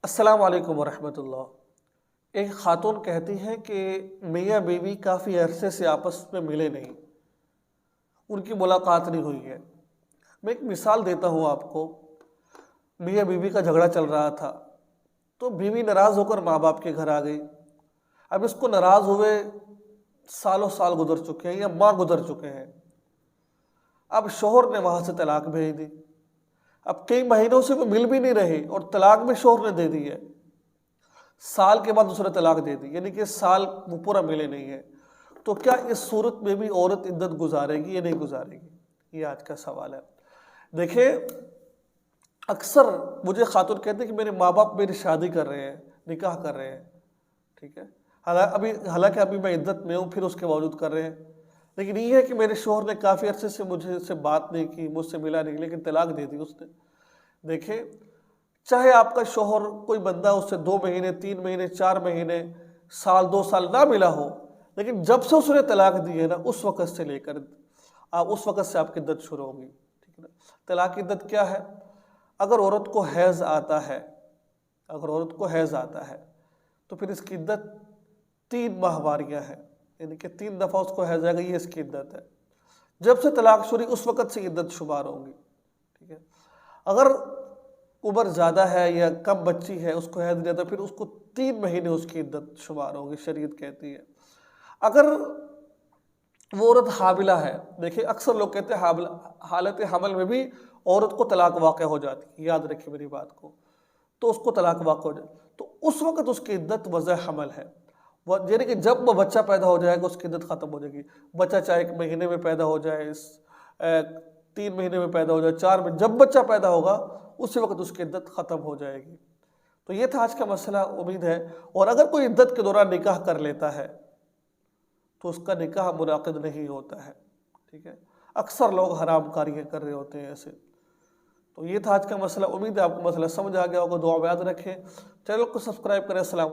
السلام علیکم ورحمۃ اللہ۔ ایک خاتون کہتی ہیں کہ میاں بیوی کافی عرصے سے آپس میں ملے نہیں، ان کی ملاقات نہیں ہوئی ہے۔ میں ایک مثال دیتا ہوں آپ کو۔ میاں بیوی کا جھگڑا چل رہا تھا تو بیوی ناراض ہو کر ماں باپ کے گھر آ گئی۔ اب اس کو ناراض ہوئے سالوں سال گزر چکے ہیں یا ماہ گزر چکے ہیں۔ اب شوہر نے وہاں سے طلاق بھیج دی۔ اب کئی مہینوں سے وہ مل بھی نہیں رہے اور طلاق بھی شوہر نے دے دی ہے۔ سال کے بعد دوسرے طلاق دے دی، یعنی کہ سال وہ پورا ملے نہیں ہے۔ تو کیا اس صورت میں بھی عورت عدت گزارے گی یا نہیں گزارے گی؟ یہ آج کا سوال ہے۔ دیکھیں، اکثر مجھے خاتون کہتے ہیں کہ میرے ماں باپ میری شادی کر رہے ہیں، نکاح کر رہے ہیں، ٹھیک ہے، حالانکہ ابھی میں عدت میں ہوں، پھر اس کے باوجود کر رہے ہیں۔ لیکن یہ ہے کہ میرے شوہر نے کافی عرصے سے مجھے سے بات نہیں کی، مجھ سے ملا نہیں، لیکن طلاق دے دی اس نے۔ دیکھیں، چاہے آپ کا شوہر کوئی بندہ اس سے 2 مہینے 3 مہینے 4 مہینے سال 2 سال نہ ملا ہو، لیکن جب سے اس نے طلاق دی ہے نا، اس وقت سے لے کر اس وقت سے آپ کی عدت شروع ہوگی، ٹھیک ہے نا۔ طلاق کی عدت کیا ہے؟ اگر عورت کو حیض آتا ہے، تو پھر اس کی عدت 3 ماہواریاں ہیں، یعنی کہ 3 دفعہ اس کو حیض آئے گا، یہ اس کی عدت ہے۔ جب سے طلاق شروع اس وقت سے عدت شمار ہوگی، ٹھیک ہے۔ اگر عمر زیادہ ہے یا کم بچی ہے، اس کو حیض نہیں آتا، پھر اس کو 3 مہینے اس کی عدت شمار ہوگی، شریعت کہتی ہے۔ اگر وہ عورت حاملہ ہے، دیکھیں اکثر لوگ کہتے ہیں حالت حمل میں بھی عورت کو طلاق واقع ہو جاتی ہے، یاد رکھیں میری بات کو، تو اس کو طلاق واقع ہو جاتی ہے، تو اس وقت اس کی عدت وضع حمل ہے، یعنی کہ جب وہ بچہ پیدا ہو جائے گا اس کی عدت ختم ہو جائے گی۔ بچہ چاہے 1 مہینے میں پیدا ہو جائے، 3 مہینے میں پیدا ہو جائے، 4 میں، جب بچہ پیدا ہوگا اسی وقت اس کی عدت ختم ہو جائے گی۔ تو یہ تھا آج کا مسئلہ، امید ہے۔ اور اگر کوئی عدت کے دوران نکاح کر لیتا ہے تو اس کا نکاح منعقد نہیں ہوتا ہے، ٹھیک ہے۔ اکثر لوگ حرام کاریاں کر رہے ہوتے ہیں ایسے۔ تو یہ تھا آج کا مسئلہ، امید ہے آپ کو مسئلہ سمجھ آ گیا ہوگا۔ دعا میں یاد رکھیں، چینل کو سبسکرائب کریں۔ السلام